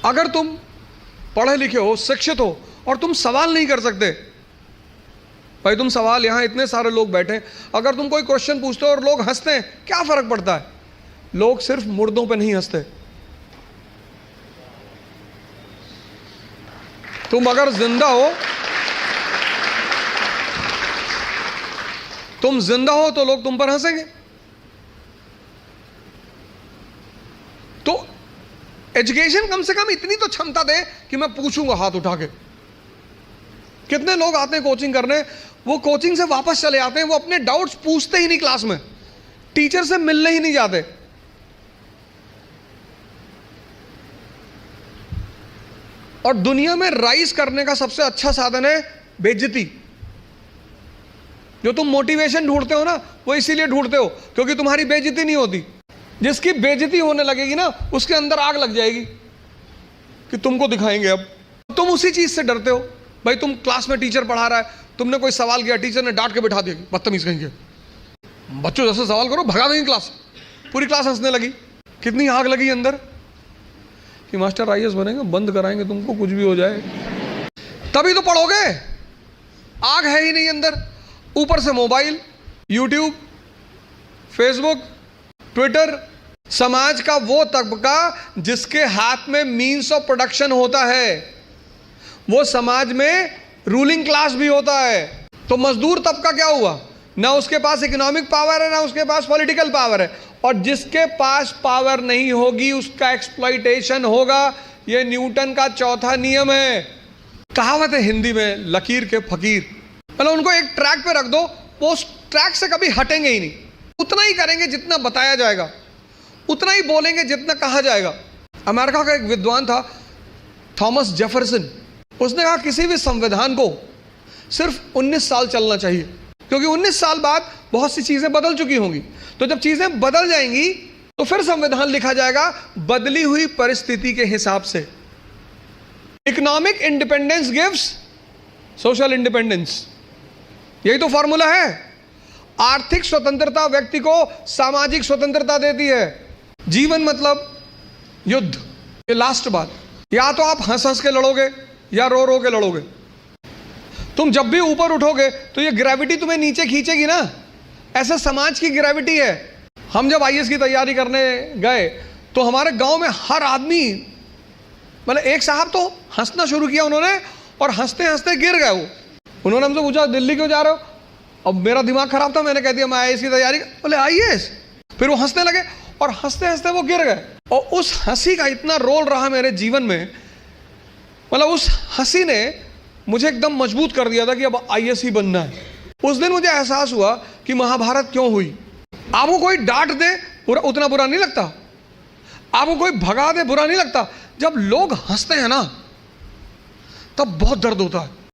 अगर तुम पढ़े लिखे हो, शिक्षित हो और तुम सवाल नहीं कर सकते, भाई तुम सवाल, यहां इतने सारे लोग बैठे, अगर तुम कोई क्वेश्चन पूछते हो और लोग हंसते हैं, क्या फर्क पड़ता है? लोग सिर्फ मुर्दों पे नहीं हंसते। तुम अगर जिंदा हो, तुम जिंदा हो तो लोग तुम पर हंसेंगे। तो एजुकेशन कम से कम इतनी तो क्षमता दे कि मैं पूछूंगा हाथ उठा के। कितने लोग आते हैं कोचिंग करने, वो कोचिंग से वापस चले आते हैं, वो अपने डाउट्स पूछते ही नहीं क्लास में, टीचर से मिलने ही नहीं जाते। और दुनिया में राइज करने का सबसे अच्छा साधन है बेइज्जती। जो तुम मोटिवेशन ढूंढते हो ना, वो इसीलिए ढूंढते हो क्योंकि तुम्हारी बेइज्जती नहीं होती। जिसकी बेइज्जती होने लगेगी ना, उसके अंदर आग लग जाएगी कि तुमको दिखाएंगे। अब तुम उसी चीज से डरते हो। भाई तुम क्लास में टीचर पढ़ा रहा है, तुमने कोई सवाल किया, टीचर ने डांट के बैठा दिया, बदतमीज कहेंगे, बच्चों जैसे सवाल करो, भगा देंगे क्लास। पूरी क्लास हंसने लगी। कितनी आग लगी अंदर कि मास्टर आईएएस बनेंगे, बंद कराएंगे तुमको, कुछ भी हो जाए। तभी तो पढ़ोगे, आग है ही नहीं अंदर। ऊपर से मोबाइल, यूट्यूब, फेसबुक, ट्विटर, समाज का वो तबका जिसके हाथ में मीन्स ऑफ प्रोडक्शन होता है, वो समाज में रूलिंग क्लास भी होता है। तो मजदूर तबका क्या हुआ? ना उसके पास इकोनॉमिक पावर है, ना उसके पास पॉलिटिकल पावर है। और जिसके पास पावर नहीं होगी उसका एक्सप्लॉइटेशन होगा। यह न्यूटन का चौथा नियम है। कहावत है हिंदी में, लकीर के फकीर। मतलब उनको एक ट्रैक पे रख दो, वो उस ट्रैक से कभी हटेंगे ही नहीं। उतना ही करेंगे जितना बताया जाएगा, उतना ही बोलेंगे जितना कहा जाएगा। अमेरिका का एक विद्वान था थॉमस जेफरसन। उसने कहा किसी भी संविधान को सिर्फ 19 साल चलना चाहिए, क्योंकि 19 साल बाद बहुत सी चीजें बदल चुकी होंगी। तो जब चीजें बदल जाएंगी तो फिर संविधान लिखा जाएगा बदली हुई परिस्थिति के हिसाब से। Economic independence gives social independence, यही तो फॉर्मूला है। आर्थिक स्वतंत्रता व्यक्ति को सामाजिक स्वतंत्रता देती है। जीवन मतलब युद्ध। ये लास्ट बात, या तो आप हंस हंस के लड़ोगे या रो रो के लड़ोगे। तुम जब भी ऊपर उठोगे तो ये ग्रेविटी तुम्हें नीचे खींचेगी ना। ऐसा समाज की ग्रेविटी है। हम जब आईएएस की तैयारी करने गए तो हमारे गांव में हर आदमी, मतलब एक साहब तो हंसना शुरू किया उन्होंने, और हंसते हंसते गिर गए वो। उन्होंने हमसे पूछा दिल्ली क्यों जा रहे हो? अब मेरा दिमाग खराब था, मैंने कह दिया मैं आईएएस की तैयारी। बोले आईएएस? फिर वो हंसने लगे और हंसते हंसते वो गिर गए। और उस हंसी का इतना रोल रहा मेरे जीवन में, मतलब उस हंसी ने मुझे एकदम मजबूत कर दिया था कि अब आईएएस ही बनना है। उस दिन मुझे एहसास हुआ कि महाभारत क्यों हुई। आपको कोई डांट दे उतना बुरा नहीं लगता, आपको कोई भगा दे बुरा नहीं लगता। जब लोग हंसते हैं ना, तब बहुत दर्द होता है।